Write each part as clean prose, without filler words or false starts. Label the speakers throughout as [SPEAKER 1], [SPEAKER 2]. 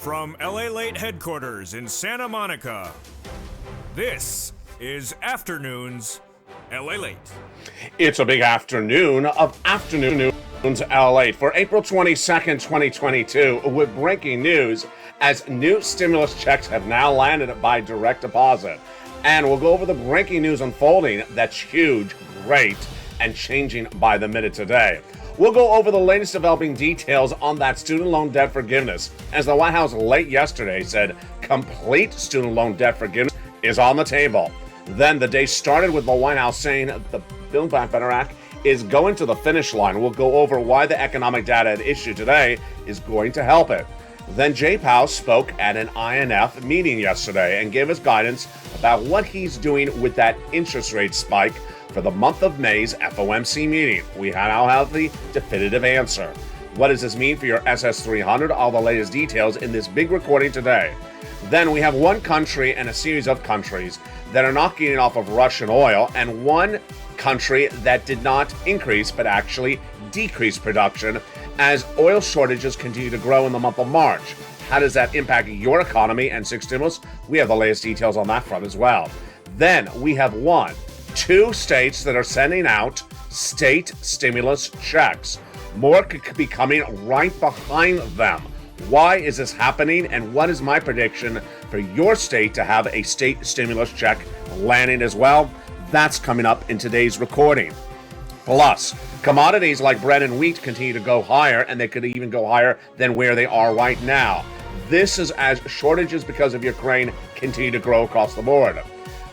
[SPEAKER 1] From LALATE headquarters in Santa Monica, this is Afternoons LALATE.
[SPEAKER 2] It's a big afternoon of Afternoons LALATE for April 22nd, 2022, with breaking news as new stimulus checks have now landed by direct deposit. And we'll go over the breaking news unfolding that's huge, great, and changing by the minute today. We'll go over the latest developing details on that student loan debt forgiveness, as the White House late yesterday said complete student loan debt forgiveness is on the table. Then the day started with the White House saying the Build Back Better Act is going to the finish line. We'll go over why the economic data at issue today is going to help it. Then Jay Powell spoke at an INF meeting yesterday and gave us guidance about what he's doing with that interest rate spike for the month of May's FOMC meeting. We now have the definitive answer. What does this mean for your SS300? All the latest details in this big recording today. Then we have one country and a series of countries that are not getting off of Russian oil, and one country that did not increase but actually decrease production as oil shortages continue to grow in the month of March. How does that impact your economy and six stimulus? We have the latest details on that front as well. Then we have two states that are sending out state stimulus checks. More could be coming right behind them. Why is this happening, and what is my prediction for your state to have a state stimulus check landing as well? That's coming up in today's recording. Plus, commodities like bread and wheat continue to go higher, and they could even go higher than where they are right now. This is as shortages because of Ukraine continue to grow across the board.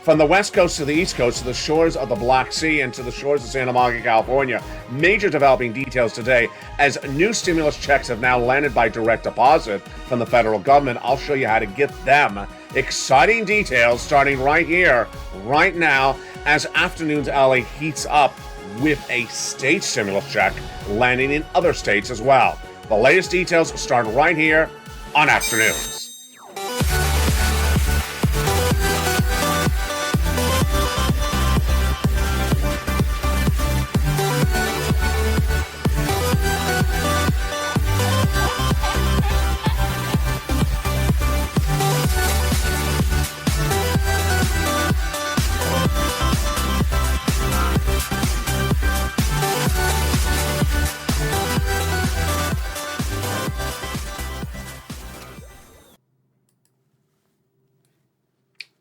[SPEAKER 2] From the West Coast to the East Coast, to the shores of the Black Sea and to the shores of Santa Monica, California, major developing details today as new stimulus checks have now landed by direct deposit from the federal government. I'll show you how to get them. Exciting details starting right here, right now, as Afternoons LA heats up with a state stimulus check landing in other states as well. The latest details start right here on Afternoons.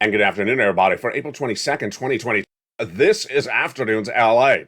[SPEAKER 2] And good afternoon, everybody. For April 22nd, 2020, this is Afternoons LA.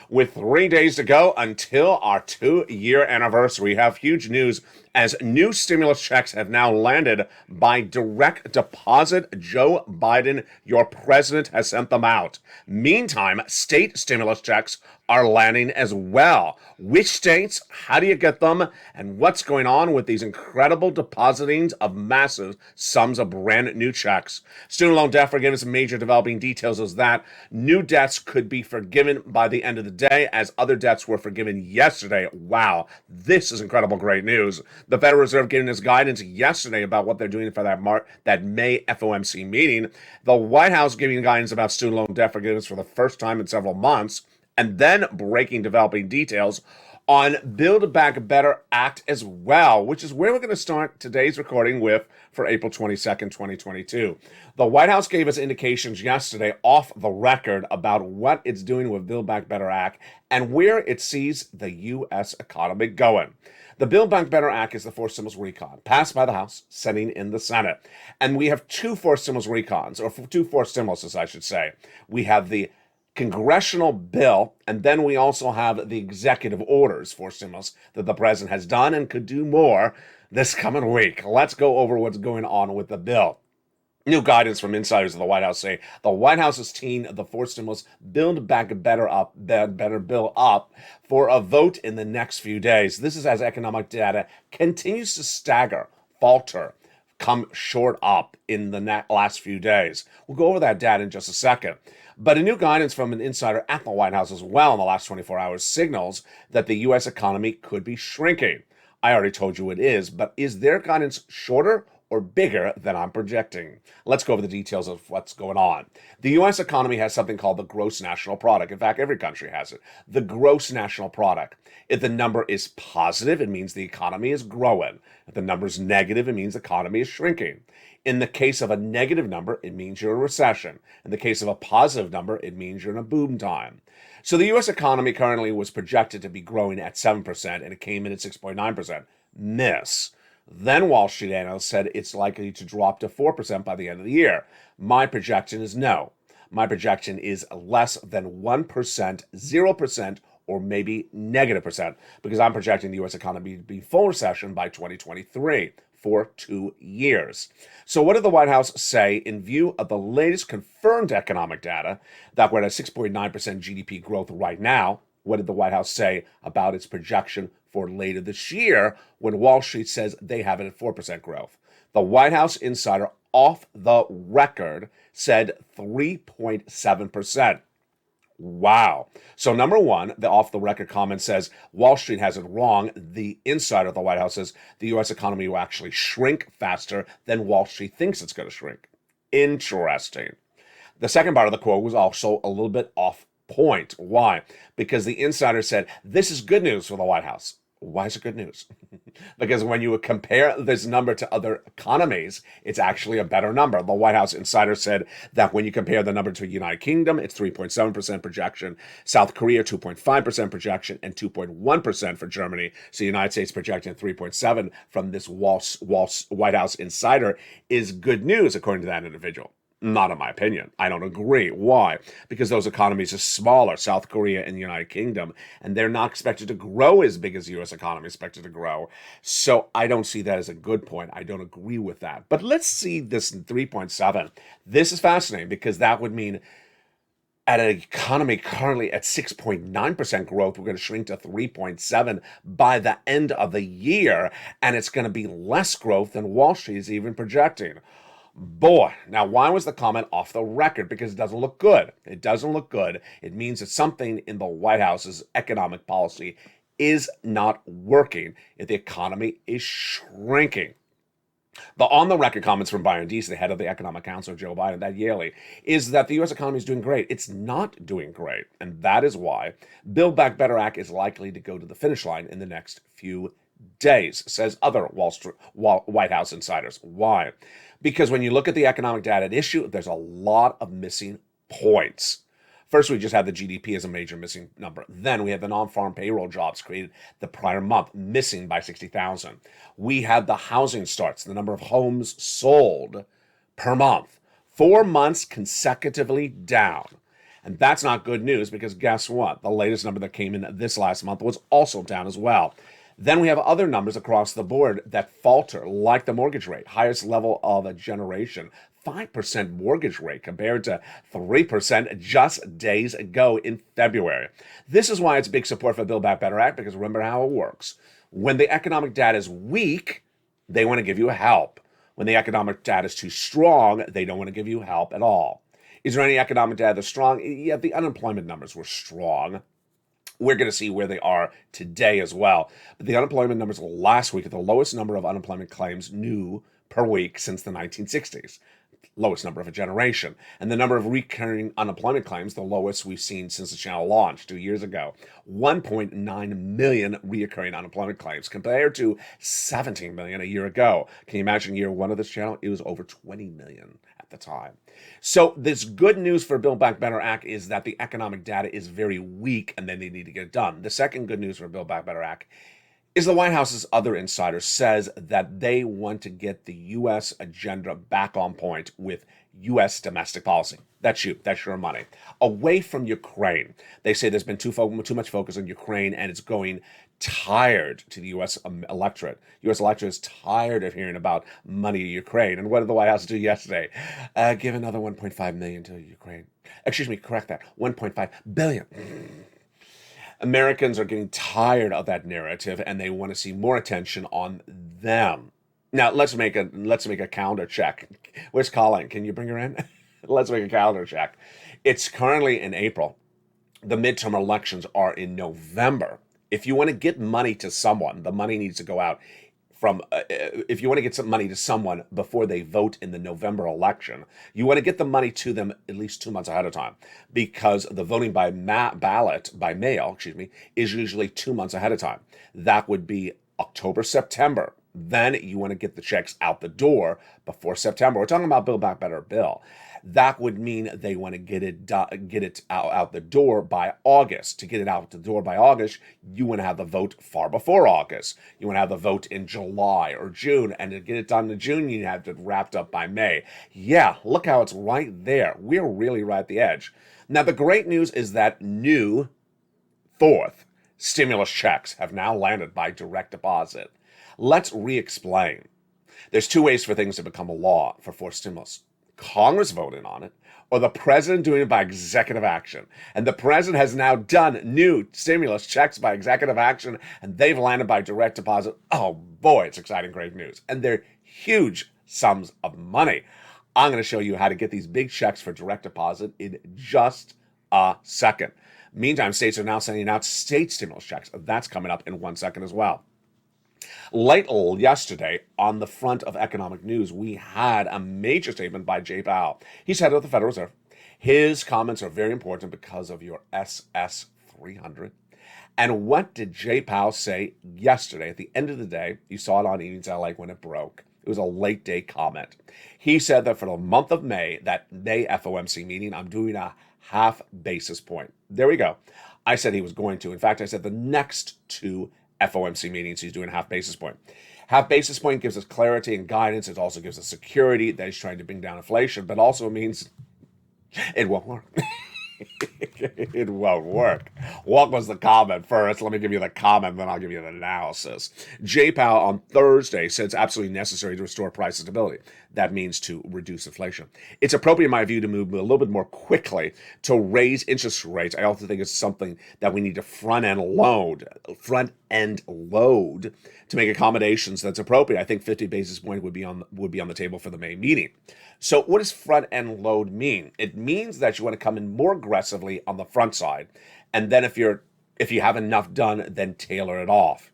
[SPEAKER 2] With 3 days to go until our 2-year anniversary, we have huge news as new stimulus checks have now landed by direct deposit. Joe Biden, your president, has sent them out. Meantime, state stimulus checks are landing as well. Which states? How do you get them? And what's going on with these incredible depositings of massive sums of brand new checks? Student loan debt forgiveness, major developing details is that new debts could be forgiven by the end of the day as other debts were forgiven yesterday. Wow, this is incredible great news. The Federal Reserve giving us guidance yesterday about what they're doing for that May FOMC meeting. The White House giving guidance about student loan debt forgiveness for the first time in several months. And then breaking developing details on Build Back Better Act as well, which is where we're going to start today's recording with for April 22nd, 2022. The White House gave us indications yesterday off the record about what it's doing with Build Back Better Act and where it sees the U.S. economy going. The Build Back Better Act is the forced stimulus recon, passed by the House, sitting in the Senate. And we have two forced stimulus recons, or two forced stimuluses, I should say. We have the congressional bill, and then we also have the executive orders for stimulus that the president has done and could do more this coming week. Let's go over what's going on with the bill. New guidance from insiders of the White House say the White House is teeing the forced stimulus Build Back Better bill up for a vote in the next few days. This is as economic data continues to falter, come short up in the last few days. We'll go over that data in just a second. But a new guidance from an insider at the White House as well in the last 24 hours signals that the U.S. economy could be shrinking. I already told you it is, but is their guidance shorter or bigger than I'm projecting. Let's go over the details of what's going on. The U.S. economy has something called the gross national product. In fact, every country has it. The gross national product. If the number is positive, it means the economy is growing. If the number is negative, it means the economy is shrinking. In the case of a negative number, it means you're in a recession. In the case of a positive number, it means you're in a boom time. So the U.S. economy currently was projected to be growing at 7%, and it came in at 6.9%. Miss. Then Wall Street analysts said it's likely to drop to 4% by the end of the year. My projection is no. My projection is less than 1%, 0%, or maybe negative percent, because I'm projecting the U.S. economy to be full recession by 2023 for 2 years. So what did the White House say in view of the latest confirmed economic data that we're at a 6.9% GDP growth right now? What did the White House say about its projection for later this year when Wall Street says they have it at 4% growth? The White House insider off the record said 3.7%. Wow. So number one, the off the record comment says Wall Street has it wrong. The insider of the White House says the U.S. economy will actually shrink faster than Wall Street thinks it's going to shrink. Interesting. The second part of the quote was also a little bit off point. Why? Because the insider said this is good news for the White House. Why is it good news? Because when you compare this number to other economies, it's actually a better number. The White House insider said that when you compare the number to the United Kingdom, it's 3.7% projection, South Korea 2.5% projection, and 2.1% for Germany. So the United States projecting 3.7 from this White House insider is good news, according to that individual. Not in my opinion. I don't agree. Why? Because those economies are smaller, South Korea and the United Kingdom, and they're not expected to grow as big as the U.S. economy is expected to grow. So I don't see that as a good point. I don't agree with that. But let's see this in 3.7. This is fascinating because that would mean at an economy currently at 6.9% growth, we're going to shrink to 3.7 by the end of the year, and it's going to be less growth than Wall Street is even projecting. Boy, now why was the comment off the record? Because it doesn't look good. It doesn't look good. It means that something in the White House's economic policy is not working if the economy is shrinking. The on-the-record comments from Byron Deese, the head of the Economic Council of Joe Biden, that Yale, is that the U.S. economy is doing great. It's not doing great, and that is why Build Back Better Act is likely to go to the finish line in the next few days, says other White House insiders. Why? Because when you look at the economic data at issue, there's a lot of missing points. First, we just had the GDP as a major missing number. Then we had the non-farm payroll jobs created the prior month, missing by 60,000. We had the housing starts, the number of homes sold per month, 4 months consecutively down. And that's not good news because guess what? The latest number that came in this last month was also down as well. Then we have other numbers across the board that falter, like the mortgage rate, highest level of a generation, 5% mortgage rate compared to 3% just days ago in February. This is why it's big support for the Build Back Better Act, because remember how it works. When the economic data is weak, they want to give you help. When the economic data is too strong, they don't want to give you help at all. Is there any economic data that's strong? Yeah, the unemployment numbers were strong. We're going to see where they are today as well. But the unemployment numbers last week are the lowest number of unemployment claims new per week since the 1960s. Lowest number of a generation. And the number of recurring unemployment claims, the lowest we've seen since the channel launched 2 years ago. 1.9 million recurring unemployment claims compared to 17 million a year ago. Can you imagine year one of this channel? It was over 20 million at the time. So this good news for Build Back Better Act is that the economic data is very weak and then they need to get it done. The second good news for Build Back Better Act is the White House's other insider says that they want to get the U.S. agenda back on point with U.S. domestic policy. That's you. That's your money. Away from Ukraine. They say there's been too much focus on Ukraine and it's going tired to the U.S. electorate. U.S. electorate is tired of hearing about money to Ukraine. And what did the White House do yesterday? Give another 1.5 million to Ukraine. Excuse me, correct that. 1.5 billion. Americans are getting tired of that narrative and they want to see more attention on them. Now, let's make a calendar check. Where's Colin? Can you bring her in? Let's make a calendar check. It's currently in April. The midterm elections are in November. If you want to get money to someone, the money needs to go out from if you want to get some money to someone before they vote in the November election, you want to get the money to them at least 2 months ahead of time, because the voting by ballot, by mail, is usually 2 months ahead of time. That would be October, September. Then you want to get the checks out the door before September. We're talking about Build Back Better bill. That would mean they want to get it out the door by August. To get it out the door by August, you want to have the vote far before August. You want to have the vote in July or June, and to get it done in June, you have it wrapped up by May. Yeah, look how it's right there. We're really right at the edge. Now, the great news is that new fourth stimulus checks have now landed by direct deposit. Let's re-explain. There's two ways for things to become a law for fourth stimulus. Congress voting on it, or the president doing it by executive action. And the president has now done new stimulus checks by executive action, and they've landed by direct deposit. Oh boy, it's exciting, great news. And they're huge sums of money. I'm going to show you how to get these big checks for direct deposit in just a second. Meantime, states are now sending out state stimulus checks. That's coming up in 1 second as well. Late yesterday, on the front of economic news, we had a major statement by Jay Powell. He's head of the Federal Reserve. His comments are very important because of your SS 300. And what did Jay Powell say yesterday? At the end of the day, you saw it on Evenings LA when it broke. It was a late day comment. He said that for the month of May, that May FOMC meeting, I'm doing a half basis point. There we go. I said he was going to. In fact, I said the next two FOMC meetings, he's doing a half basis point. Half basis point gives us clarity and guidance. It also gives us security that he's trying to bring down inflation, but also means it won't work. It won't work. What was the comment first? Let me give you the comment, then I'll give you the analysis. Jay Powell on Thursday said it's absolutely necessary to restore price stability. That means to reduce inflation. It's appropriate, in my view, to move a little bit more quickly to raise interest rates. I also think it's something that we need to front end load to make accommodations that's appropriate. I think 50 basis point would be on the table for the May meeting. So what does front end load mean? It means that you want to come in more aggressively on the front side, and then if you have enough done, then tailor it off.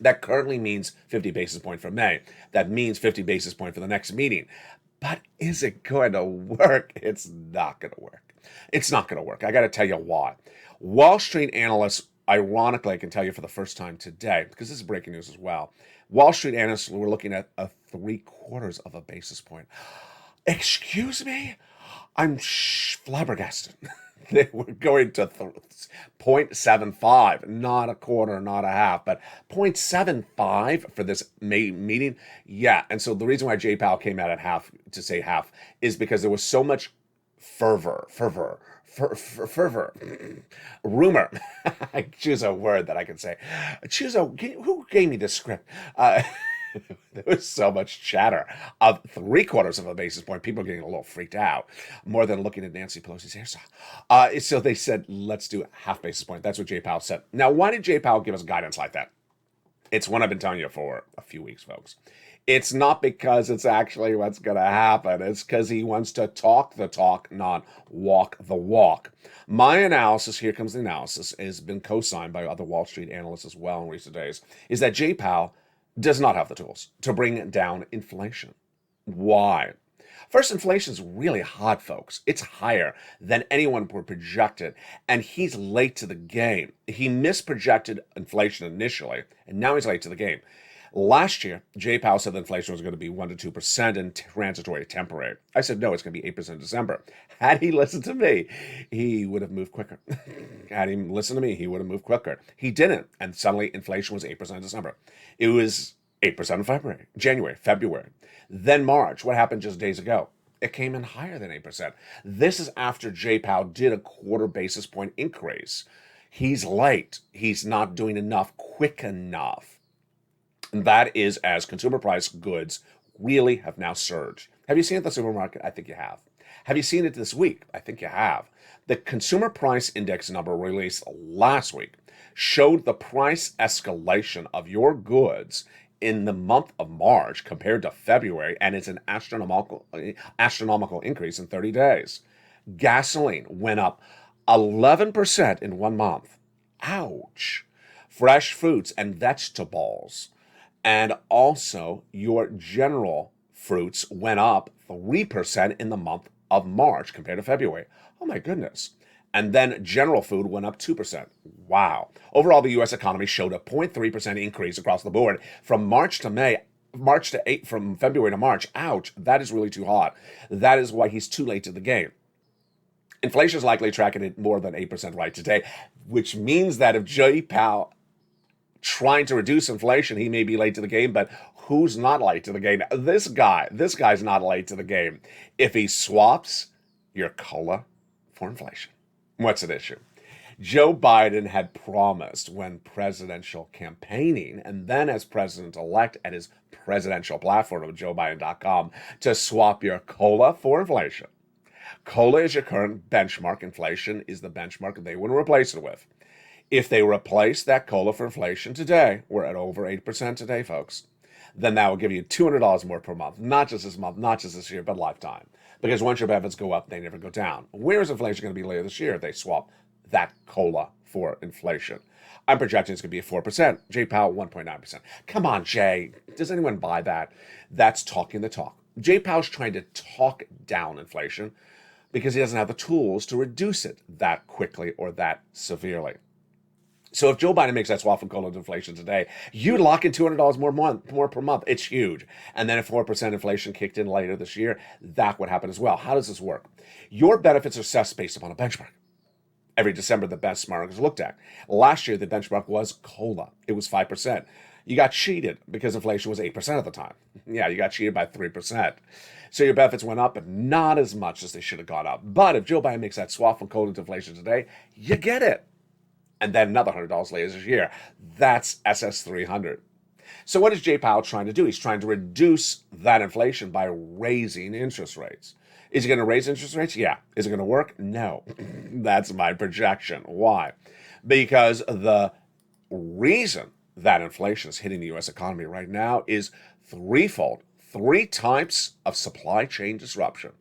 [SPEAKER 2] That currently means 50 basis point for May. That means 50 basis point for the next meeting. But is it going to work? It's not going to work. It's not going to work. I got to tell you why. Wall Street analysts, ironically, I can tell you for the first time today, because this is breaking news as well, Wall Street analysts were looking at a 3/4 of a basis point. Excuse me? I'm flabbergasted. They were going to 0.75, not a quarter, not a half, but 0.75 for this May meeting. Yeah, and so the reason why Jay Powell came out at half to say half is because there was so much fervor, rumor. I choose a word that I can say. Who gave me this script? There was so much chatter of 3/4 of a basis point. People getting a little freaked out, more than looking at Nancy Pelosi's hairstyle. So they said, let's do half basis point. That's what Jay Powell said. Now, why did Jay Powell give us guidance like that? It's what I've been telling you for a few weeks, folks. It's not because it's actually what's going to happen. It's because he wants to talk the talk, not walk the walk. My analysis, here comes the analysis, has been co-signed by other Wall Street analysts as well in recent days, is that Jay Powell does not have the tools to bring down inflation. Why? First, inflation is really hot, folks. It's higher than anyone would projected, and he's late to the game. He misprojected inflation initially, and now he's late to the game. Last year, Jay Powell said that inflation was going to be 1% to 2% and transitory, temporary. I said, no, it's going to be 8% in December. Had he listened to me, he would have moved quicker. Had he listened to me, he would have moved quicker. He didn't, and suddenly inflation was 8% in December. It was 8% in February, January, February. Then March. What happened just days ago? It came in higher than 8%. This is after Jay Powell did a quarter basis point increase. He's late. He's not doing enough quick enough. And that is as consumer price goods really have now surged. Have you seen it at the supermarket? I think you have. Have you seen it this week? I think you have. The consumer price index number released last week showed the price escalation of your goods in the month of March compared to February, and it's an astronomical increase in 30 days. Gasoline went up 11% in 1 month. Ouch. Fresh fruits and vegetables And also, your general fruits went up 3% in the month of March compared to February. Oh my goodness. And then general food went up 2%. Wow. Overall, the U.S. economy showed a 0.3% increase across the board from March to May. March to 8, from February to March. Ouch, that is really too hot. That is why he's too late to the game. Inflation is likely tracking at more than 8% right today, which means that if Jay Powell trying to reduce inflation, he may be late to the game, but who's not late to the game? This guy's not late to the game. If he swaps your COLA for inflation. What's at issue? Joe Biden had promised when presidential campaigning and then as president-elect at his presidential platform of joebiden.com to swap your COLA for inflation. COLA is your current benchmark. Inflation is the benchmark they want to replace it with. If they replace that COLA for inflation today, we're at over 8% today, folks, then that will give you $200 more per month, not just this month, not just this year, but lifetime. Because once your benefits go up, they never go down. Where is inflation going to be later this year if they swap that COLA for inflation? I'm projecting it's going to be at 4%. Jay Powell, 1.9%. Come on, Jay. Does anyone buy that? That's talking the talk. Jay Powell's trying to talk down inflation because he doesn't have the tools to reduce it that quickly or that severely. So if Joe Biden makes that swap from COLA to inflation today, you'd lock in $200 more per month. It's huge. And then if 4% inflation kicked in later this year, that would happen as well. How does this work? Your benefits are assessed based upon a benchmark. Every December, the benchmark is looked at. Last year, the benchmark was COLA. It was 5%. You got cheated because inflation was 8% at the time. Yeah, you got cheated by 3%. So your benefits went up, but not as much as they should have gone up. But if Joe Biden makes that swap from COLA to inflation today, you get it. And then another $100 later this year. That's SS300. So what is Jay Powell trying to do? He's trying to reduce that inflation by raising interest rates. Is he going to raise interest rates? Yeah. Is it going to work? No. That's my projection. Why? Because the reason that inflation is hitting the U.S. economy right now is threefold. 3 types of supply chain disruption.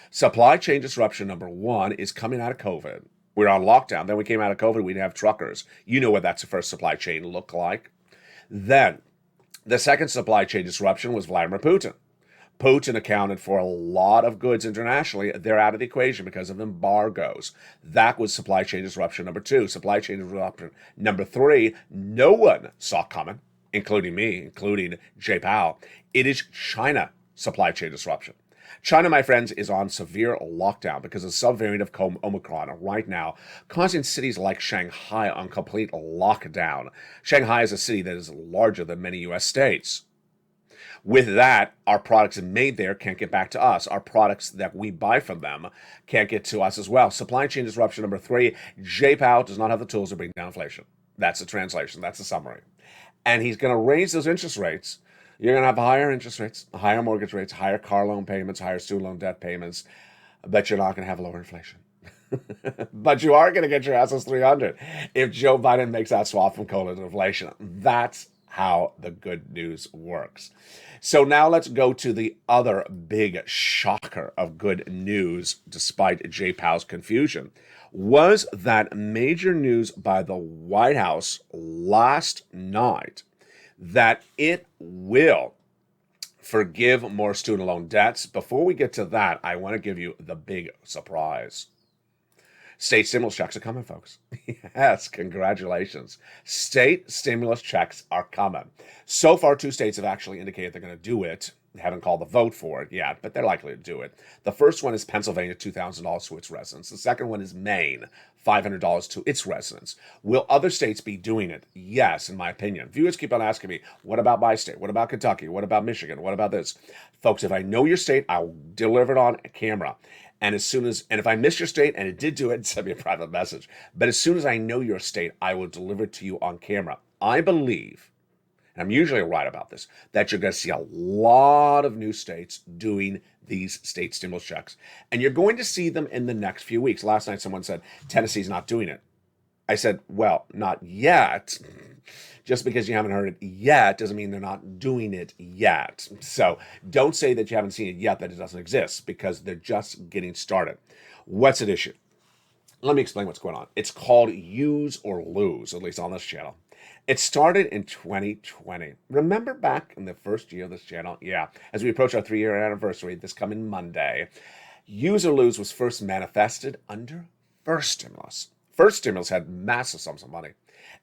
[SPEAKER 2] Supply chain disruption number 1 is coming out of COVID. We're on lockdown. Then we came out of COVID. We didn't have truckers. You know what that first supply chain looked like. Then the second supply chain disruption was Vladimir Putin. Putin accounted for a lot of goods internationally. They're out of the equation because of embargoes. That was supply chain disruption number 2. Supply chain disruption number 3, no one saw coming, including me, including Jay Powell. It is China supply chain disruption. China, my friends, is on severe lockdown because of the subvariant of Omicron right now, causing cities like Shanghai on complete lockdown. Shanghai is a city that is larger than many U.S. states. With that, our products made there can't get back to us. Our products that we buy from them can't get to us as well. Supply chain disruption number 3, Jay Powell does not have the tools to bring down inflation. That's the translation. That's the summary. And he's going to raise those interest rates. You're going to have higher interest rates, higher mortgage rates, higher car loan payments, higher student loan debt payments, but you're not going to have lower inflation. But you are going to get your SS300 if Joe Biden makes that swap from COLA to inflation. That's how the good news works. So now let's go to the other big shocker of good news, despite Jay Powell's confusion, was that major news by the White House last night that it will forgive more student loan debts. Before we get to that, I want to give you the big surprise. State stimulus checks are coming, folks. Yes, congratulations. State stimulus checks are coming. So far, 2 states have actually indicated they're going to do it. They haven't called the vote for it yet, but they're likely to do it. The first one is Pennsylvania, $2,000 to its residents. The second one is Maine, $500 to its residents. Will other states be doing it? Yes, in my opinion. Viewers keep on asking me, what about my state? What about Kentucky? What about Michigan? What about this? Folks, if I know your state, I'll deliver it on camera. And if I miss your state, and it did do it, send me a private message. But as soon as I know your state, I will deliver it to you on camera. I believe, and I'm usually right about this, that you're going to see a lot of new states doing these state stimulus checks. And you're going to see them in the next few weeks. Last night, someone said, Tennessee's not doing it. I said, well, not yet. Just because you haven't heard it yet doesn't mean they're not doing it yet. So don't say that you haven't seen it yet, that it doesn't exist, because they're just getting started. What's at issue? Let me explain what's going on. It's called use or lose, at least on this channel. It started in 2020. Remember back in the first year of this channel? Yeah, as we approach our 3-year anniversary this coming Monday, use or lose was first manifested under first stimulus. First stimulus had massive sums of money.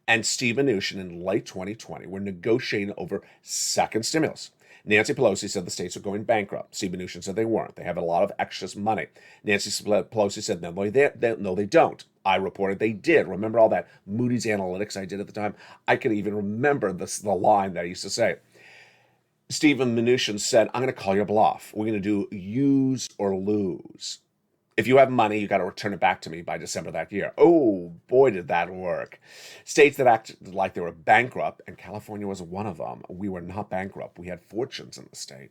[SPEAKER 2] And Steve Mnuchin in late 2020 were negotiating over second stimulus. Nancy Pelosi said the states are going bankrupt. Steve Mnuchin said they weren't. They have a lot of excess money. Nancy Pelosi said, no, they don't. I reported they did. Remember all that Moody's Analytics I did at the time? I can even remember the line that I used to say. Stephen Mnuchin said, I'm going to call your bluff. We're going to do use or lose. If you have money, you got to return it back to me by December that year. Oh, boy, did that work. States that acted like they were bankrupt, and California was one of them. We were not bankrupt. We had fortunes in the state.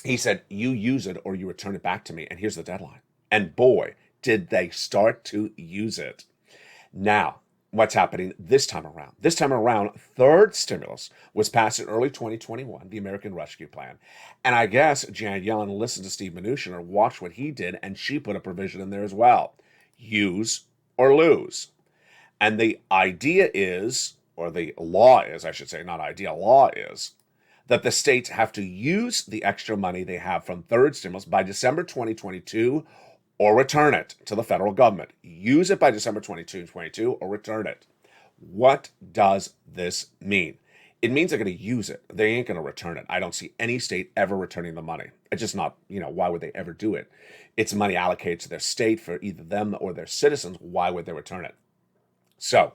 [SPEAKER 2] He said, you use it or you return it back to me, and here's the deadline. And boy, did they start to use it. Now, what's happening this time around? This time around, third stimulus was passed in early 2021, the American Rescue Plan. And I guess Janet Yellen listened to Steve Mnuchin or watched what he did, and she put a provision in there as well. Use or lose. And the idea is, or the law is, I should say, not idea, law is, that the states have to use the extra money they have from third stimulus by December 2022 or return it to the federal government. Use it by December 2022 or return it. What does this mean? It means they're going to use it. They ain't going to return it. I don't see any state ever returning the money. It's just not, why would they ever do it? It's money allocated to their state for either them or their citizens. Why would they return it? So,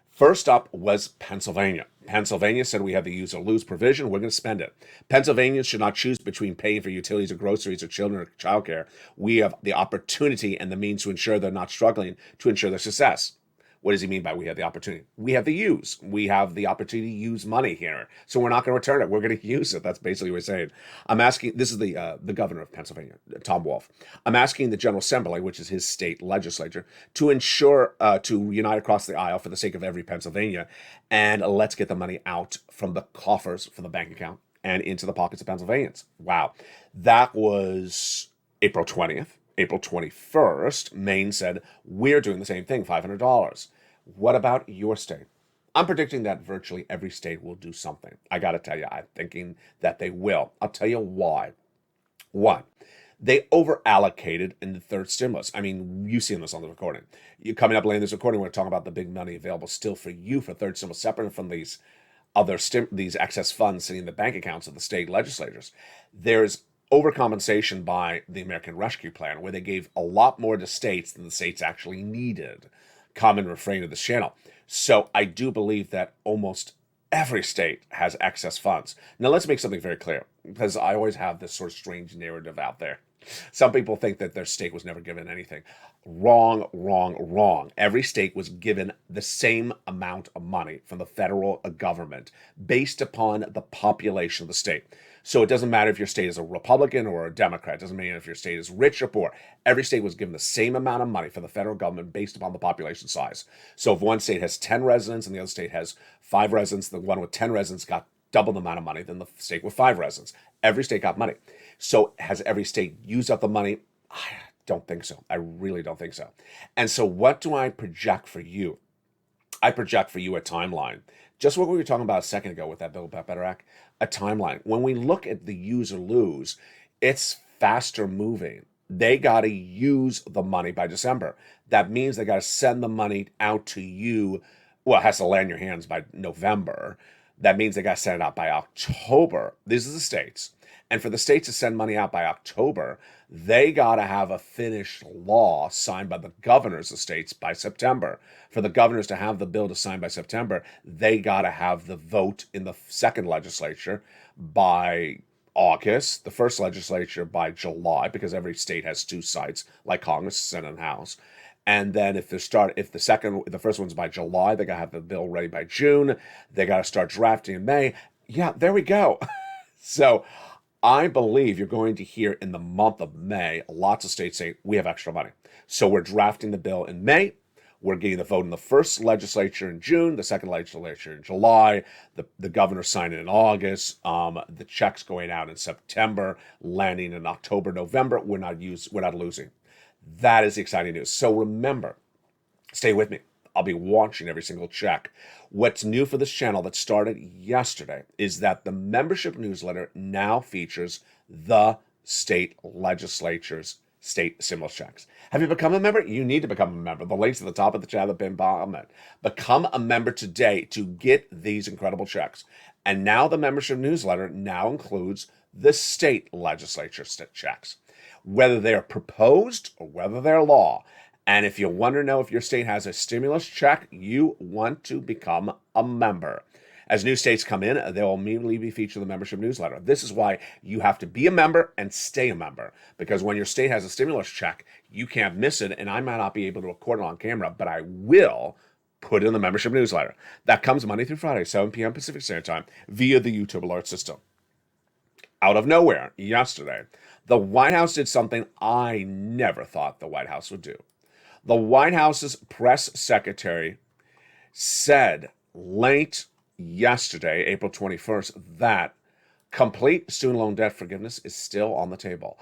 [SPEAKER 2] first up was Pennsylvania. Pennsylvania said we have the use or lose provision. We're going to spend it. Pennsylvanians should not choose between paying for utilities or groceries or children or childcare. We have the opportunity and the means to ensure they're not struggling, to ensure their success. What does he mean by we have the opportunity? We have the use. We have the opportunity to use money here. So we're not going to return it. We're going to use it. That's basically what we're saying. I'm asking, this is the governor of Pennsylvania, Tom Wolf. I'm asking the General Assembly, which is his state legislature, to ensure, to unite across the aisle for the sake of every Pennsylvania, and let's get the money out from the coffers, from the bank account, and into the pockets of Pennsylvanians. Wow. That was April 20th. April 21st, Maine said, we're doing the same thing, $500. What about your state? I'm predicting that virtually every state will do something. I got to tell you, I'm thinking that they will. I'll tell you why. One, they over-allocated in the third stimulus. I mean, you've seen this on the recording. You coming up later in this recording, we're talking about the big money available still for you for third stimulus, separate from these other these excess funds sitting in the bank accounts of the state legislatures. There's overcompensation by the American Rescue Plan, where they gave a lot more to states than the states actually needed. Common refrain of this channel. So I do believe that almost every state has excess funds. Now let's make something very clear, because I always have this sort of strange narrative out there. Some people think that their state was never given anything. Wrong, wrong, wrong. Every state was given the same amount of money from the federal government based upon the population of the state. So it doesn't matter if your state is a Republican or a Democrat. It doesn't matter if your state is rich or poor. Every state was given the same amount of money from the federal government based upon the population size. So if one state has 10 residents and the other state has 5 residents, the one with 10 residents got double the amount of money than the state with 5 residents. Every state got money. So has every state used up the money? I don't think so. I really don't think so. And so what do I project for you? I project for you a timeline. Just what we were talking about a second ago with that Build Back Better Act, a timeline. When we look at the use or lose, it's faster moving. They got to use the money by December. That means they got to send the money out to you. Well, it has to land in your hands by November. That means they got to send it out by October. These are the states. And for the states to send money out by October, they got to have a finished law signed by the governors of states by September. For the governors to have the bill to sign by September, they got to have the vote in the second legislature by August, the first legislature by July, because every state has 2 sites, like Congress, Senate, and House. And then if the first one's by July, they got to have the bill ready by June. They got to start drafting in May. Yeah, there we go. So I believe you're going to hear in the month of May, lots of states say, we have extra money. So we're drafting the bill in May. We're getting the vote in the first legislature in June, the second legislature in July, the governor signing in August, the checks going out in September, landing in October, November. We're not losing. That is the exciting news. So remember, stay with me. I'll be watching every single check. What's new for this channel that started yesterday is that the membership newsletter now features the state legislature's state stimulus checks. Have you become a member? You need to become a member. The link's at the top of the chat, the pinned comment. Become a member today to get these incredible checks. And now the membership newsletter now includes the state legislature checks, whether they're proposed or whether they're law. And if you want to know if your state has a stimulus check, you want to become a member. As new states come in, they will immediately be featured in the membership newsletter. This is why you have to be a member and stay a member, because when your state has a stimulus check, you can't miss it, and I might not be able to record it on camera, but I will put it in the membership newsletter. That comes Monday through Friday, 7 p.m. Pacific Standard Time, via the YouTube alert system. Out of nowhere, yesterday, the White House did something I never thought the White House would do. The White House's press secretary said late yesterday, April 21st, that complete student loan debt forgiveness is still on the table.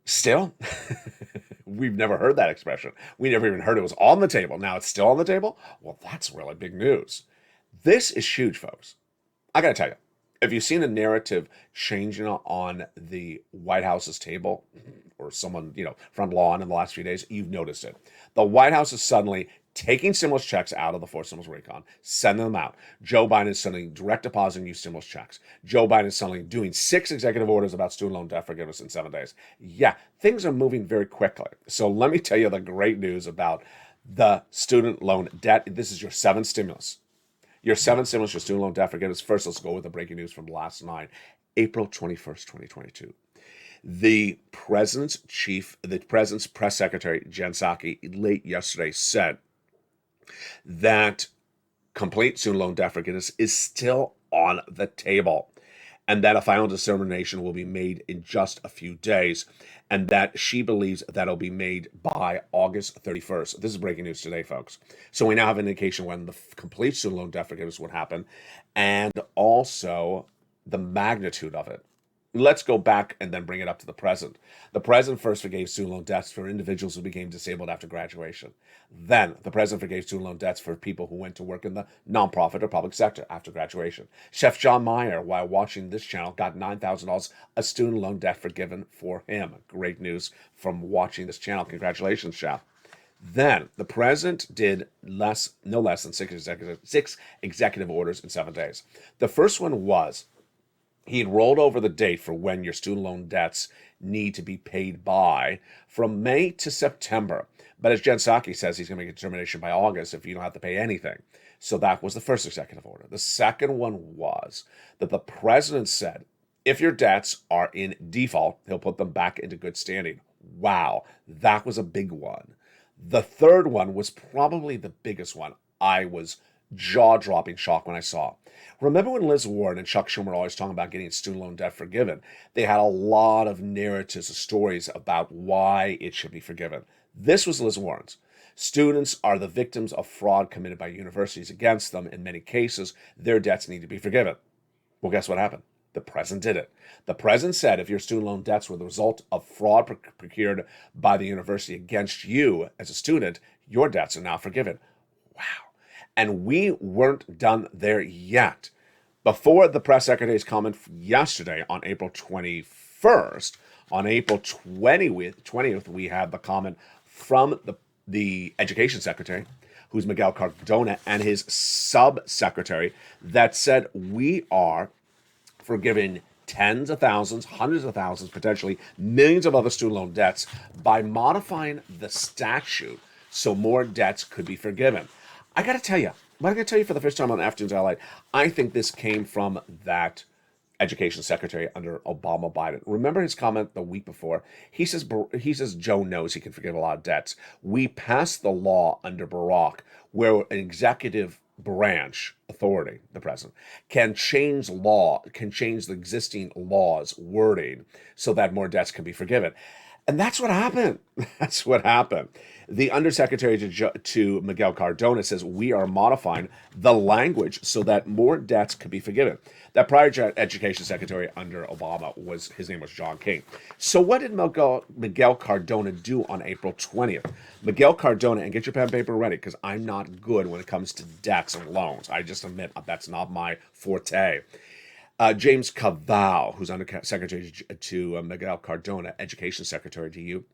[SPEAKER 2] Still? We've never heard that expression. We never even heard it was on the table. Now it's still on the table? Well, that's really big news. This is huge, folks. I got to tell you, if you've seen a narrative changing on the White House's table, or someone, from law in the last few days, you've noticed it. The White House is suddenly taking stimulus checks out of the forced stimulus recon, sending them out. Joe Biden is suddenly direct depositing new stimulus checks. Joe Biden is suddenly doing 6 executive orders about student loan debt forgiveness in 7 days. Yeah, things are moving very quickly. So let me tell you the great news about the student loan debt. This is your 7th stimulus. Your 7th stimulus, your student loan debt forgiveness. First, let's go with the breaking news from last night, April 21st, 2022. The president's press secretary, Jen Psaki, late yesterday said that complete student loan debt forgiveness is still on the table, and that a final determination will be made in just a few days, and that she believes that'll be made by August 31st. This is breaking news today, folks. So we now have an indication when the complete student loan debt forgiveness would happen, and also the magnitude of it. Let's go back and then bring it up to the present. The president first forgave student loan debts for individuals who became disabled after graduation. Then the president forgave student loan debts for people who went to work in the nonprofit or public sector after graduation. Chef John Meyer, while watching this channel, got $9,000 a student loan debt forgiven for him. Great news from watching this channel. Congratulations, Chef. Then the president did no less than 6 executive orders in 7 days. The first one was he had rolled over the date for when your student loan debts need to be paid by from May to September. But as Jen Psaki says, he's going to make a determination by August if you don't have to pay anything. So that was the first executive order. The second one was that the president said, if your debts are in default, he'll put them back into good standing. Wow, that was a big one. The third one was probably the biggest one. I was jaw-dropping shock when I saw. Remember when Liz Warren and Chuck Schumer were always talking about getting student loan debt forgiven? They had a lot of narratives, of stories about why it should be forgiven. This was Liz Warren's. Students are the victims of fraud committed by universities against them. In many cases, their debts need to be forgiven. Well, guess what happened? The president did it. The president said if your student loan debts were the result of fraud procured by the university against you as a student, your debts are now forgiven. Wow. And we weren't done there yet. Before the press secretary's comment yesterday on April 21st, on April 20th, we had the comment from the education secretary, who's Miguel Cardona, and his sub-secretary that said we are forgiving tens of thousands, hundreds of thousands, potentially millions of other student loan debts by modifying the statute so more debts could be forgiven. I got to tell you, what I'm going to tell you for the first time on Afternoons LA, I think this came from that education secretary under Obama Biden. Remember his comment the week before? He says Joe knows he can forgive a lot of debts. We passed the law under Barack where an executive branch authority, the president, can change the existing law's wording so that more debts can be forgiven. And that's what happened. That's what happened. The undersecretary to Miguel Cardona says we are modifying the language so that more debts could be forgiven. That prior education secretary under Obama his name was John King. So what did Miguel Cardona do on April 20th? Miguel Cardona, and get your pen and paper ready because I'm not good when it comes to debts and loans. I just admit that's not my forte. James Cavall, who's Undersecretary to Miguel Cardona, Education Secretary to you,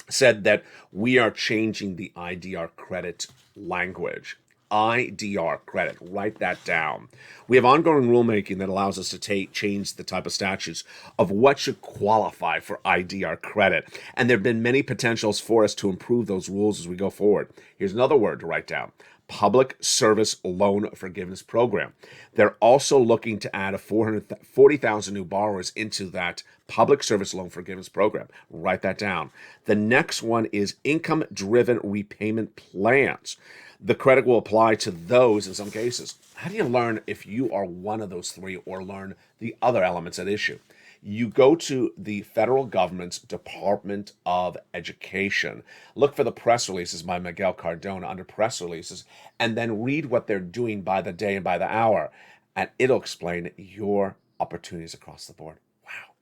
[SPEAKER 2] said that we are changing the IDR credit language. IDR credit, write that down. We have ongoing rulemaking that allows us to change the type of statutes of what should qualify for IDR credit. And there have been many potentials for us to improve those rules as we go forward. Here's another word to write down. Public Service Loan Forgiveness Program. They're also looking to add 440,000 new borrowers into that Public Service Loan Forgiveness Program. Write that down. The next one is income-driven repayment plans. The credit will apply to those in some cases. How do you learn if you are one of those three or learn the other elements at issue? You go to the federal government's Department of Education. Look for the press releases by Miguel Cardona under press releases, and then read what they're doing by the day and by the hour, and it'll explain your opportunities across the board. Wow.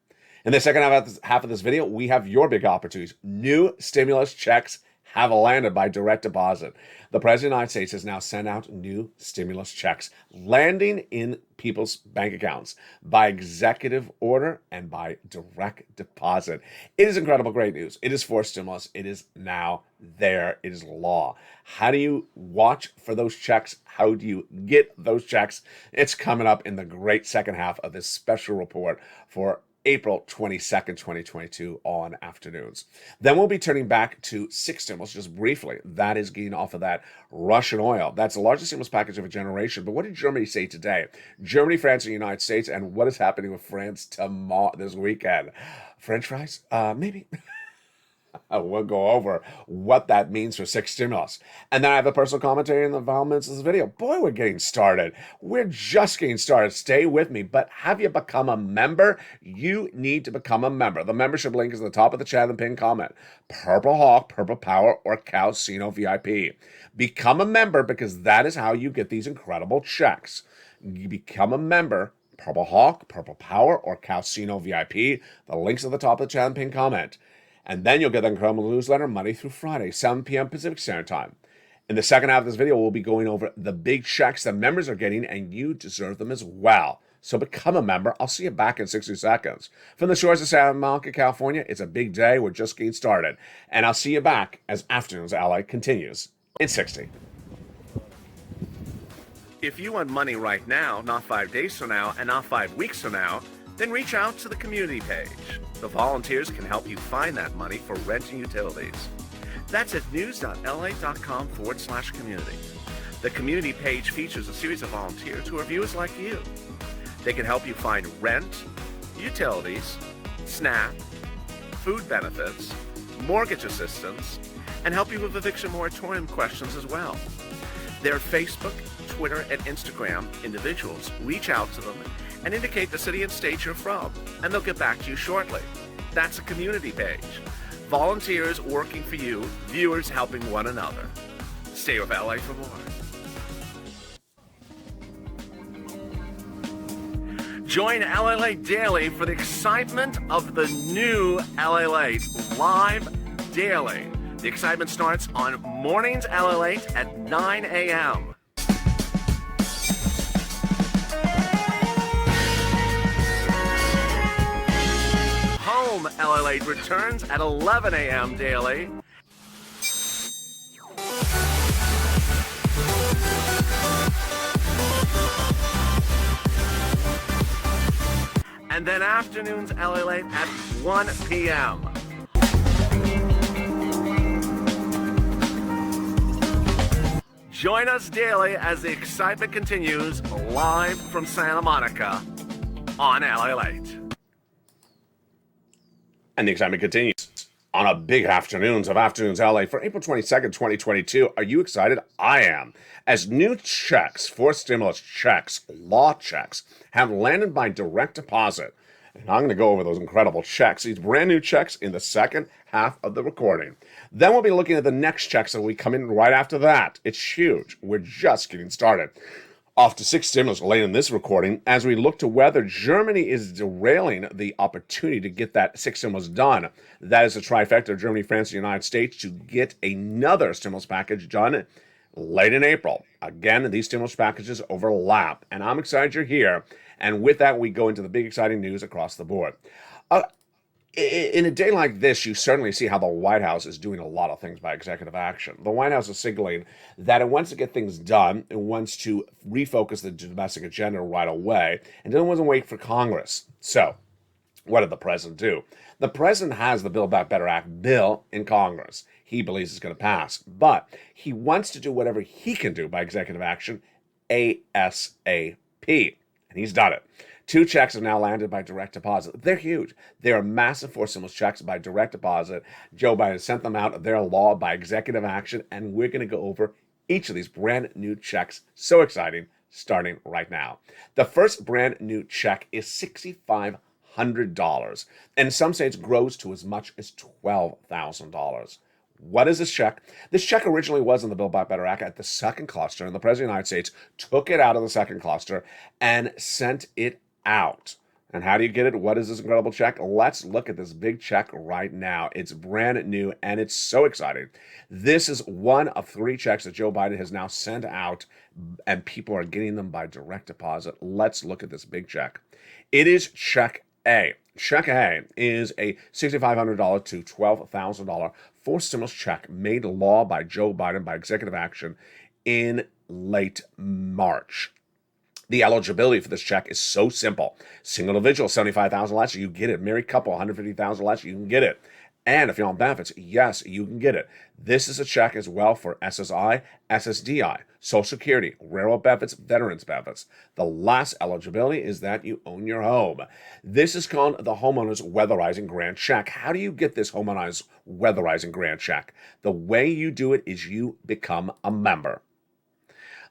[SPEAKER 2] In the second half of this video, we have your big opportunities. New stimulus checks have landed by direct deposit. The President of the United States has now sent out new stimulus checks, landing in people's bank accounts by executive order and by direct deposit. It is incredible, great news. It is forced stimulus. It is now there. It is law. How do you watch for those checks? How do you get those checks? It's coming up in the great second half of this special report for April 22nd, 2022 on Afternoons. Then we'll be turning back to six stimulus just briefly. That is getting off of that Russian oil. That's the largest stimulus package of a generation. But what did Germany say today? Germany, France, and the United States. And what is happening with France this weekend? French fries? Maybe. We'll go over what that means for six stimulus. And then I have a personal commentary in the developments of this video. Boy, we're getting started. We're just getting started. Stay with me. But have you become a member? You need to become a member. The membership link is at the top of the chat and pinned comment. Purple Hawk, Purple Power, or Calcino VIP. Become a member because that is how you get these incredible checks. You become a member. Purple Hawk, Purple Power, or Calcino VIP. The link's at the top of the chat and pinned comment. And then you'll get the incredible newsletter Monday through Friday, 7 p.m. Pacific Standard Time. In the second half of this video, we'll be going over the big checks that members are getting, and you deserve them as well. So become a member. I'll see you back in 60 seconds. From the shores of Santa Monica, California, it's a big day. We're just getting started. And I'll see you back as Afternoons Ally continues in 60.
[SPEAKER 3] If you want money right now, not 5 days from now, and not 5 weeks from now, then reach out to the community page. The volunteers can help you find that money for rent and utilities. That's at news.la.com/community. The community page features a series of volunteers who are viewers like you. They can help you find rent, utilities, SNAP, food benefits, mortgage assistance, and help you with eviction moratorium questions as well. Their Facebook, Twitter, and Instagram individuals reach out to them and indicate the city and state you're from, and they'll get back to you shortly. That's a community page. Volunteers working for you, viewers helping one another. Stay with LA for more. Join LALATE Daily for the excitement of the new LALATE live daily. The excitement starts on mornings LALATE at 9 a.m. Home LALATE returns at 11 a.m. daily. And then Afternoons LALATE at 1 p.m. Join us daily as the excitement continues live from Santa Monica on LALATE.
[SPEAKER 2] And the excitement continues on a big Afternoons of Afternoons LA for April 22nd, 2022. Are you excited? I am. As new checks, for stimulus checks, law checks, have landed by direct deposit. And I'm going to go over those incredible checks, these brand new checks, in the second half of the recording. Then we'll be looking at the next checks that will be coming right after that. It's huge. We're just getting started. Off to 6 stimulus late in this recording as we look to whether Germany is derailing the opportunity to get that 6 stimulus done. That is the trifecta of Germany, France, and the United States to get another stimulus package done late in April. Again, these stimulus packages overlap, and I'm excited you're here. And with that, we go into the big exciting news across the board. In a day like this, you certainly see how the White House is doing a lot of things by executive action. The White House is signaling that it wants to get things done, it wants to refocus the domestic agenda right away, and doesn't want to wait for Congress. So, what did the president do? The president has the Build Back Better Act bill in Congress. He believes it's going to pass, but he wants to do whatever he can do by executive action ASAP, and he's done it. 2 checks have now landed by direct deposit. They're huge. They are massive for stimulus checks by direct deposit. Joe Biden sent them out of their law by executive action, and we're going to go over each of these brand new checks. So exciting, starting right now. The first brand new check is $6,500, and in some states grows to as much as $12,000. What is this check? This check originally was in the Build Back Better Act at the second cluster, and the President of the United States took it out of the second cluster and sent it out. And how do you get it? What is this incredible check? Let's look at this big check right now. It's brand new, and it's so exciting. This is one of 3 checks that Joe Biden has now sent out, and people are getting them by direct deposit. Let's look at this big check. It is Check A. Check A is a $6,500 to $12,000 forced stimulus check made law by Joe Biden by executive action in late March. The eligibility for this check is so simple. Single individual, $75,000 less, you get it. Married couple, $150,000 less, you can get it. And if you're on benefits, yes, you can get it. This is a check as well for SSI, SSDI, Social Security, railroad benefits, veterans benefits. The last eligibility is that you own your home. This is called the Homeowners Weatherizing Grant Check. How do you get this Homeowners Weatherizing Grant Check? The way you do it is you become a member.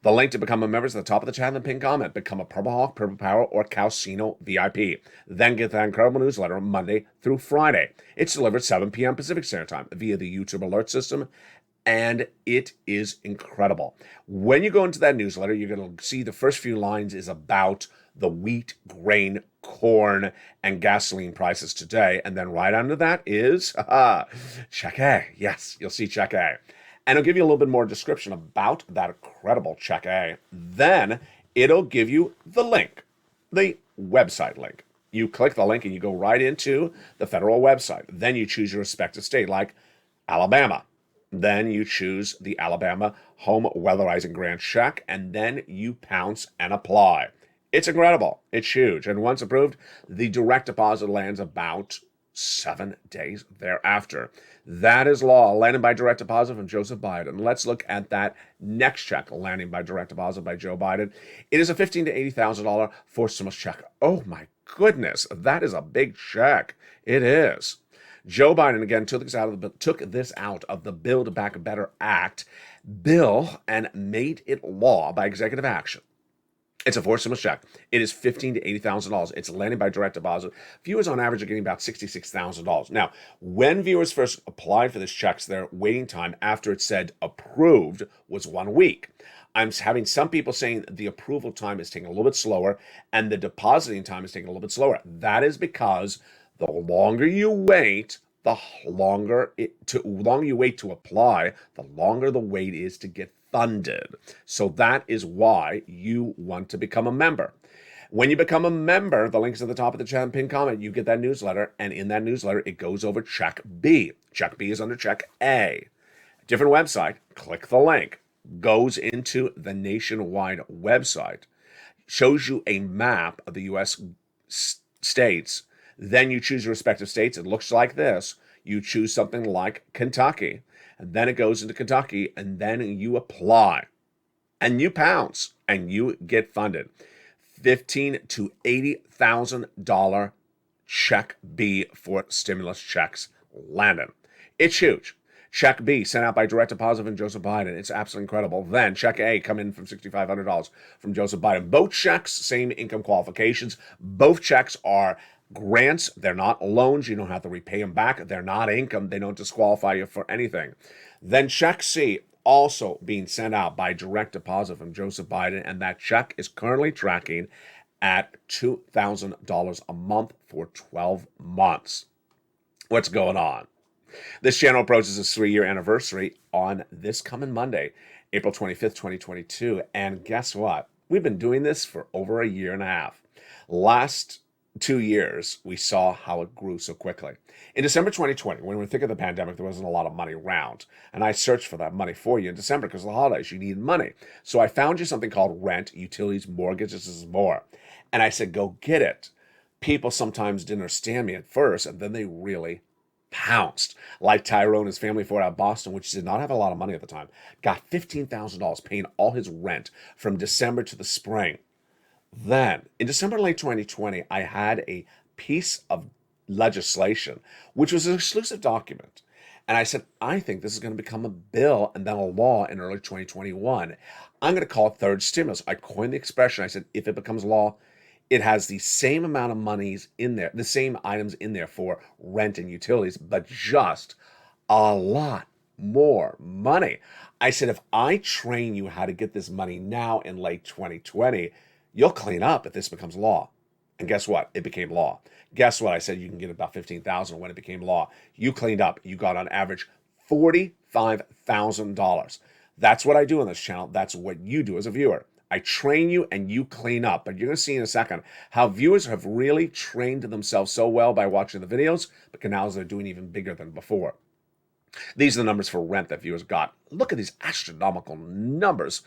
[SPEAKER 2] The link to become a member is at the top of the chat and the pinned comment. Become a Purple Hawk, Purple Power, or Calcino VIP. Then get that incredible newsletter Monday through Friday. It's delivered 7 p.m. Pacific Standard Time via the YouTube alert system, and it is incredible. When you go into that newsletter, you're going to see the first few lines is about the wheat, grain, corn, and gasoline prices today. And then right under that is Check A. Yes, you'll see Check A. And it'll give you a little bit more description about that incredible Check A. Then it'll give you the link, the website link. You click the link and you go right into the federal website. Then you choose your respective state, like Alabama. Then you choose the Alabama Home Weatherizing Grant Check, and then you pounce and apply. It's incredible. It's huge. And once approved, the direct deposit lands about 7 days thereafter. That is law, landing by direct deposit from Joseph Biden. Let's look at that next check, landing by direct deposit by Joe Biden. It is a $15,000 to $80,000 forced stimulus check. Oh my goodness, that is a big check. It is. Joe Biden again took this out of the Build Back Better Act bill and made it law by executive action. It's a forced stimulus check. It is $15,000 to $80,000. It's landing by direct deposit. Viewers on average are getting about $66,000. Now, when viewers first applied for this check, their waiting time after it said approved was 1 week. I'm having some people saying the approval time is taking a little bit slower and the depositing time is taking a little bit slower. That is because the longer you wait, the longer you wait to apply, the longer the wait is to get funded. So that is why you want to become a member. When you become a member, the link is at the top of the chat and pinned comment. You get that newsletter, and in that newsletter, it goes over Check B. Check B is under Check A. Different website. Click the link. Goes into the nationwide website. Shows you a map of the U.S. states. Then you choose your respective states. It looks like this. You choose something like Kentucky. And then it goes into Kentucky, and then you apply. And you pounce, and you get funded. $15,000 to $80,000 Check B for stimulus checks landing. It's huge. Check B sent out by direct deposit from Joseph Biden. It's absolutely incredible. Then Check A come in from $6,500 from Joseph Biden. Both checks, same income qualifications. Both checks are Grants, they're not loans. You don't have to repay them back. They're not income. They don't disqualify you for anything. Then Check C, also being sent out by direct deposit from Joseph Biden, and that check is currently tracking at $2,000 a month for 12 months. What's going on? This channel approaches its 3-year anniversary on this coming Monday, April 25th, 2022. And guess what? We've been doing this for over a year and a half. Last 2 years, we saw how it grew so quickly. In December 2020, when we think of the pandemic, there wasn't a lot of money around. And I searched for that money for you in December because of the holidays, you need money. So I found you something called rent, utilities, mortgages, this is more. And I said, go get it. People sometimes didn't understand me at first, and then they really pounced. Like Tyrone, his family for out of Boston, which did not have a lot of money at the time, got $15,000 paying all his rent from December to the spring. Then, in December late 2020, I had a piece of legislation, which was an exclusive document. And I said, I think this is going to become a bill and then a law in early 2021. I'm going to call it third stimulus. I coined the expression. I said, if it becomes law, it has the same amount of monies in there, the same items in there for rent and utilities, but just a lot more money. I said, if I train you how to get this money now in late 2020, you'll clean up if this becomes law. And guess what? It became law. Guess what? I said you can get about $15,000 when it became law. You cleaned up. You got on average $45,000. That's what I do on this channel. That's what you do as a viewer. I train you and you clean up. But you're going to see in a second how viewers have really trained themselves so well by watching the videos, but now they're doing even bigger than before. These are the numbers for rent that viewers got. Look at these astronomical numbers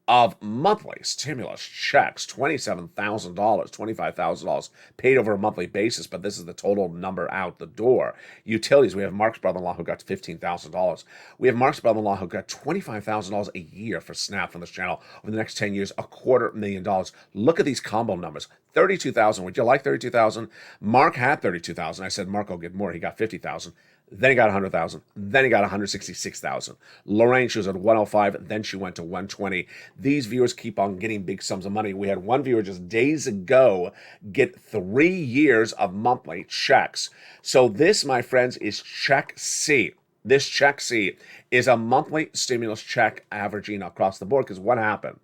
[SPEAKER 2] of monthly stimulus checks, $27,000, $25,000 paid over a monthly basis, but this is the total number out the door. Utilities, we have Mark's brother-in-law who got $15,000. We have Mark's brother-in-law who got $25,000 a year for SNAP from this channel over the next 10 years, $250,000. Look at these combo numbers. $32,000. Would you like $32,000? Mark had $32,000. I said, Mark will get more. He got $50,000. Then he got $100,000. Then he got $166,000. Lorraine, she was at $105,000. Then she went to $120,000. These viewers keep on getting big sums of money. We had one viewer just days ago get 3 years of monthly checks. So this, my friends, is Check C. This Check C is a monthly stimulus check averaging across the board. Because what happened?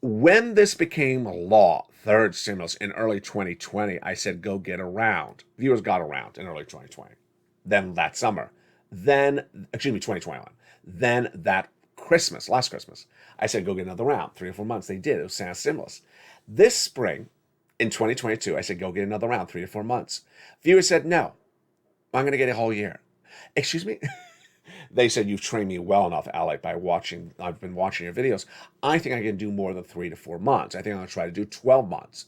[SPEAKER 2] When this became law, third stimulus in early 2020, I said, go get around. Viewers got around in early 2020. Then that summer, then, 2021, then that Christmas, last Christmas, I said, go get another round, 3 or 4 months. They did. It was Santa stimulus. This spring, in 2022, I said, go get another round, 3 to 4 months. Viewers said, no, I'm going to get a whole year. Excuse me? They said, you've trained me well enough, LALATE, I've been watching your videos. I think I can do more than 3 to 4 months. I think I'm going to try to do 12 months.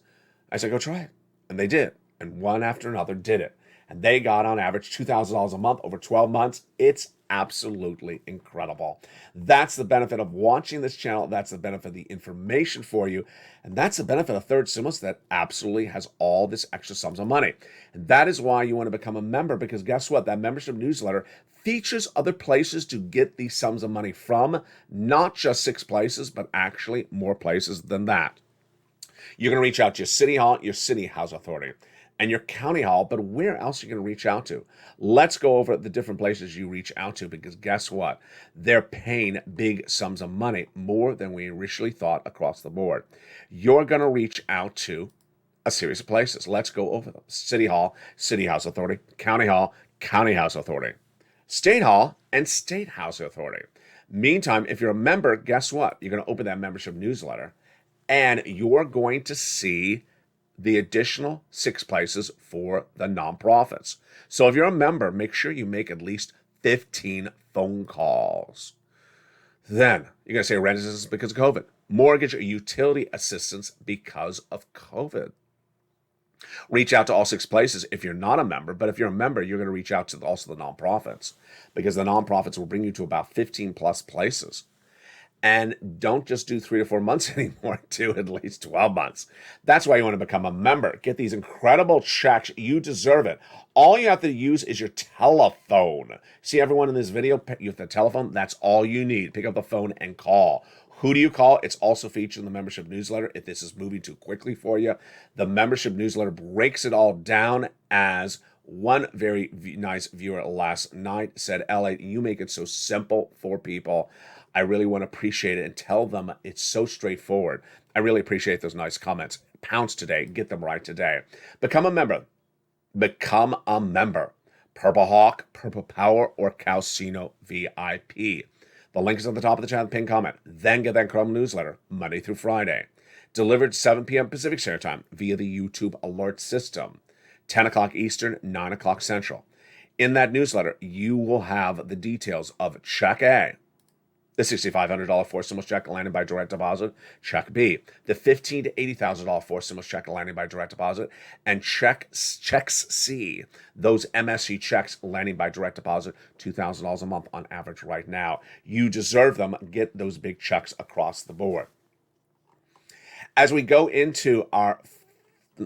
[SPEAKER 2] I said, go try it. And they did. And one after another did it. And they got on average $2,000 a month over 12 months. It's absolutely incredible. That's the benefit of watching this channel. That's the benefit of the information for you. And that's the benefit of third stimulus that absolutely has all this extra sums of money. And that is why you want to become a member, because guess what? That membership newsletter features other places to get these sums of money from, not just 6 places, but actually more places than that. You're going to reach out to your city hall, your city housing authority, and your county hall, but where else are you going to reach out to? Let's go over the different places you reach out to, because guess what? They're paying big sums of money, more than we initially thought across the board. You're going to reach out to a series of places. Let's go over them. City hall, city house authority, county hall, county house authority, state hall, and state house authority. Meantime, if you're a member, guess what? You're going to open that membership newsletter, and you're going to see the additional 6 places for the nonprofits. So if you're a member, make sure you make at least 15 phone calls. Then you're going to say rent assistance because of COVID, mortgage or utility assistance because of COVID. Reach out to all 6 places if you're not a member, but if you're a member, you're going to reach out to also the nonprofits, because the nonprofits will bring you to about 15 plus places. And don't just do 3 to 4 months anymore, do at least 12 months. That's why you want to become a member. Get these incredible checks. You deserve it. All you have to use is your telephone. See everyone in this video, you have the telephone? That's all you need. Pick up the phone and call. Who do you call? It's also featured in the membership newsletter. If this is moving too quickly for you, the membership newsletter breaks it all down. As one very nice viewer last night said, LA, you make it so simple for people. I really want to appreciate it and tell them it's so straightforward. I really appreciate those nice comments. Pounce today. Get them right today. Become a member. Become a member. Purple Hawk, Purple Power, or Calcino VIP. The link is at the top of the channel, pinned comment. Then get that Chrome newsletter Monday through Friday. Delivered 7 p.m. Pacific Standard Time via the YouTube alert system. 10 o'clock Eastern, 9 o'clock Central. In that newsletter, you will have the details of Check A, the $6,500 forced stimulus check landing by direct deposit. Check B, the $15,000 to $80,000 forced stimulus check landing by direct deposit. And checks C, those MSC checks landing by direct deposit, $2,000 a month on average right now. You deserve them. Get those big checks across the board. As we go into our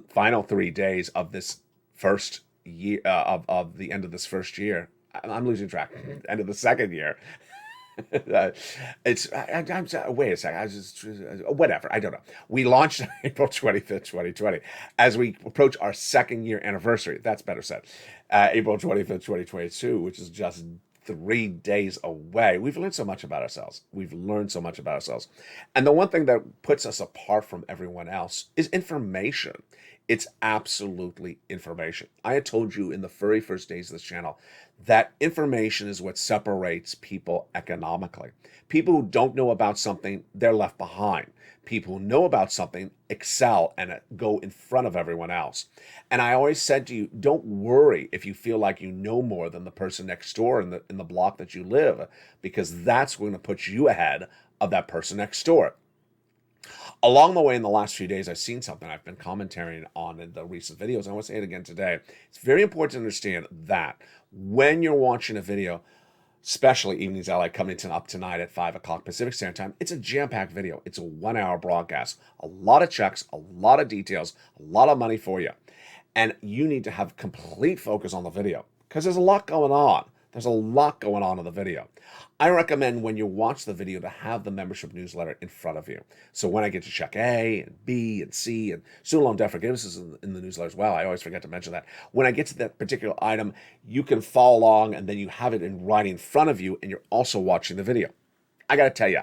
[SPEAKER 2] final 3 days of this first year, of the end of this first year, I'm losing track. End of the second year. Wait a second. I just whatever. I don't know. We launched on April 25th, 2020. As we approach our second year anniversary, that's better said, April 25th, 2022, which is just 3 days away. We've learned so much about ourselves. And the one thing that puts us apart from everyone else is information. It's absolutely information. I had told you in the very first days of this channel that information is what separates people economically. People who don't know about something, they're left behind. People who know about something excel and go in front of everyone else. And I always said to you, don't worry if you feel like you know more than the person next door in the block that you live, because that's going to put you ahead of that person next door. Along the way, in the last few days, I've seen something I've been commentating on in the recent videos. I want to say it again today. It's very important to understand that when you're watching a video, especially Evenings LA coming up tonight at 5 o'clock Pacific Standard Time, it's a jam-packed video. It's a 1-hour broadcast. A lot of checks, a lot of details, a lot of money for you. And you need to have complete focus on the video because there's a lot going on. There's a lot going on in the video. I recommend when you watch the video to have the membership newsletter in front of you. So when I get to check A and B and C and student loan debt forgiveness is in the newsletter as well. I always forget to mention that. When I get to that particular item, you can follow along and then you have it in writing in front of you and you're also watching the video. I got to tell you,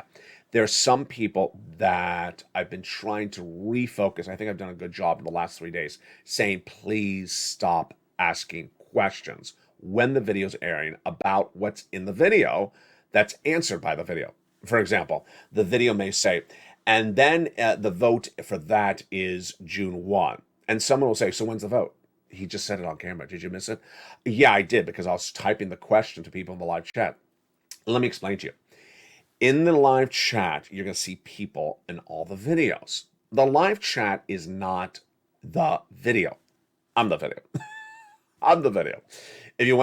[SPEAKER 2] there are some people that I've been trying to refocus. I think I've done a good job in the last 3 days saying, please stop asking questions when the video is airing about what's in the video that's answered by the video. For example, the video may say, and then the vote for that is June 1. And someone will say, so when's the vote? He just said it on camera. Did you miss it? Yeah, I did, because I was typing the question to people in the live chat. Let me explain to you. In the live chat, you're going to see people in all the videos. The live chat is not the video. I'm the video. I'm the video. If you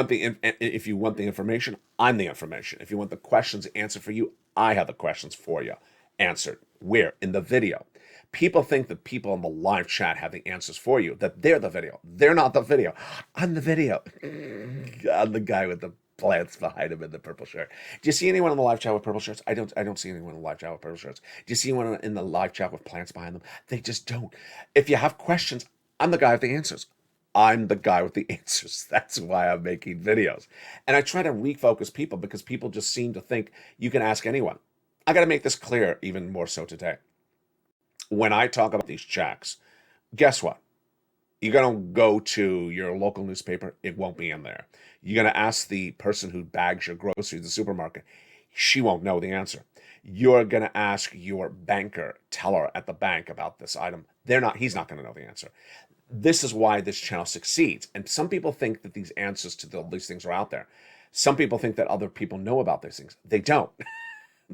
[SPEAKER 2] want the information, I'm the information. If you want the questions answered for you, I have the questions for you answered. Where? In the video. People think that people in the live chat have the answers for you, that they're the video. They're not the video. I'm the video. I'm the guy with the plants behind him in the purple shirt. Do you see anyone in the live chat with purple shirts? I don't see anyone in the live chat with purple shirts. Do you see anyone in the live chat with plants behind them? They just don't. If you have questions, I'm the guy with the answers. I'm the guy with the answers. That's why I'm making videos. And I try to refocus people because people just seem to think you can ask anyone. I got to make this clear even more so today. When I talk about these checks, guess what? You're going to go to your local newspaper. It won't be in there. You're going to ask the person who bags your groceries at the supermarket. She won't know the answer. You're going to ask your banker, teller at the bank about this item. He's not going to know the answer. This is why this channel succeeds. And some people think that these answers to these things are out there. Some people think that other people know about these things. They don't.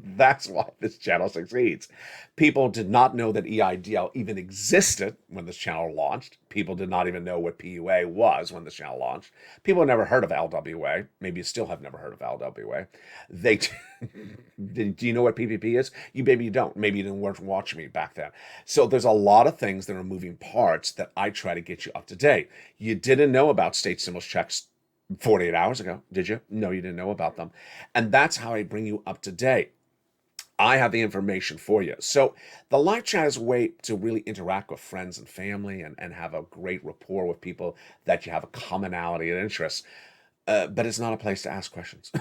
[SPEAKER 2] That's why this channel succeeds. People did not know that EIDL even existed when this channel launched. People did not even know what PUA was when this channel launched. People never heard of LWA. Maybe you still have never heard of LWA. Do you know what PPP is? Maybe you don't. Maybe you didn't watch me back then. So there's a lot of things that are moving parts that I try to get you up to date. You didn't know about state stimulus checks 48 hours ago, did you? No, you didn't know about them. And that's how I bring you up to date. I have the information for you. So the live chat is a way to really interact with friends and family and have a great rapport with people that you have a commonality and interests. But it's not a place to ask questions.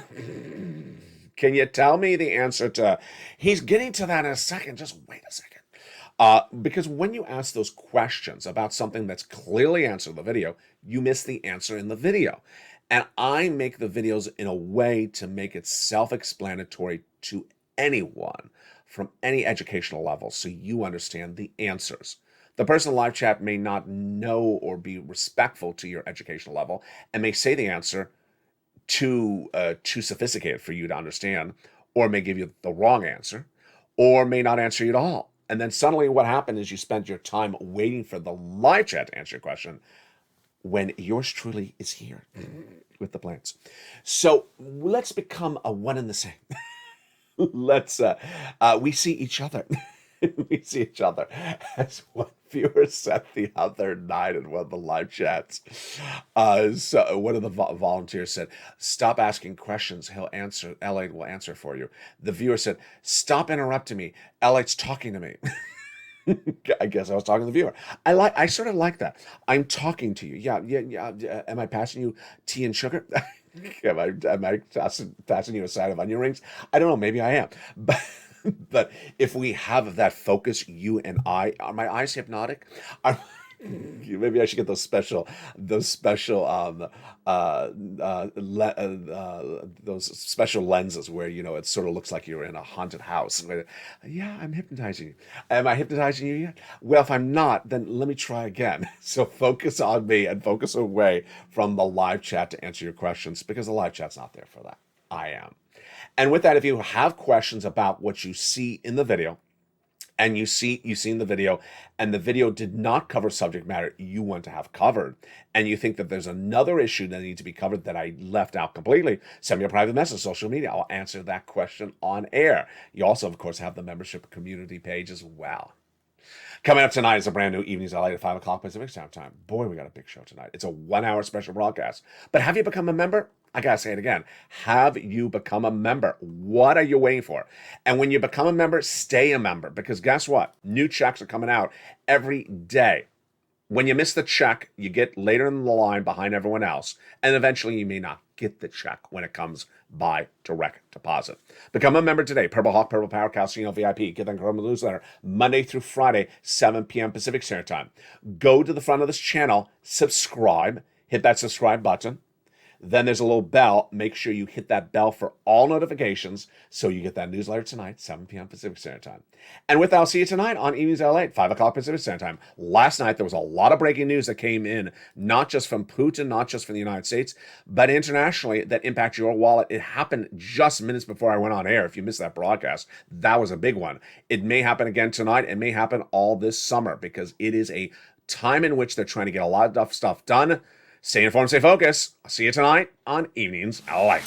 [SPEAKER 2] Can you tell me the answer to? He's getting to that in a second. Just wait a second. Because when you ask those questions about something that's clearly answered in the video, you miss the answer in the video. And I make the videos in a way to make it self-explanatory to anyone from any educational level so you understand the answers. The person in live chat may not know or be respectful to your educational level and may say the answer too sophisticated for you to understand, or may give you the wrong answer, or may not answer you at all. And then suddenly what happened is you spent your time waiting for the live chat to answer your question when yours truly is here with the plans. So let's become a one and the same. Let's we see each other. We see each other, as one viewer said the other night in one of the live chats. So one of the volunteers said, "Stop asking questions. He'll answer. LATE will answer for you." The viewer said, "Stop interrupting me. LATE's talking to me." I guess I was talking to the viewer. I sort of like that. I'm talking to you. Yeah. Am I passing you tea and sugar? Am I passing you a side of onion rings? I don't know. Maybe I am. But if we have that focus, you and I, are my eyes hypnotic? Maybe I should get those special those special lenses where it sort of looks like you're in a haunted house. Yeah, I'm hypnotizing you. Am I hypnotizing you yet? Well, if I'm not, then let me try again. So focus on me and focus away from the live chat to answer your questions, because the live chat's not there for that. I am. And with that, if you have questions about what you see in the video, and you've seen the video, and the video did not cover subject matter you want to have covered, and you think that there's another issue that needs to be covered that I left out completely, send me a private message, social media. I'll answer that question on air. You also, of course, have the membership community page as well. Coming up tonight is a brand new Evenings LA at 5 o'clock Pacific Standard Time. Boy, we got a big show tonight. It's a 1-hour special broadcast. But have you become a member? I gotta say it again. Have you become a member? What are you waiting for? And when you become a member, stay a member. Because guess what? New checks are coming out every day. When you miss the check, you get later in the line behind everyone else. And eventually you may not get the check when it comes by direct deposit. Become a member today. Purple Hawk, Purple Power, Calcino VIP. Get that incredible newsletter Monday through Friday, 7 p.m. Pacific Standard Time. Go to the front of this channel, subscribe, hit that subscribe button. Then there's a little bell. Make sure you hit that bell for all notifications so you get that newsletter tonight, 7 p.m. Pacific Standard Time. And with that, I'll see you tonight on Evenings LA at 5 o'clock Pacific Standard Time. Last night, there was a lot of breaking news that came in, not just from Putin, not just from the United States, but internationally that impacts your wallet. It happened just minutes before I went on air. If you missed that broadcast, that was a big one. It may happen again tonight. It may happen all this summer, because it is a time in which they're trying to get a lot of stuff done. Stay informed, stay focused. I'll see you tonight on Evenings LA.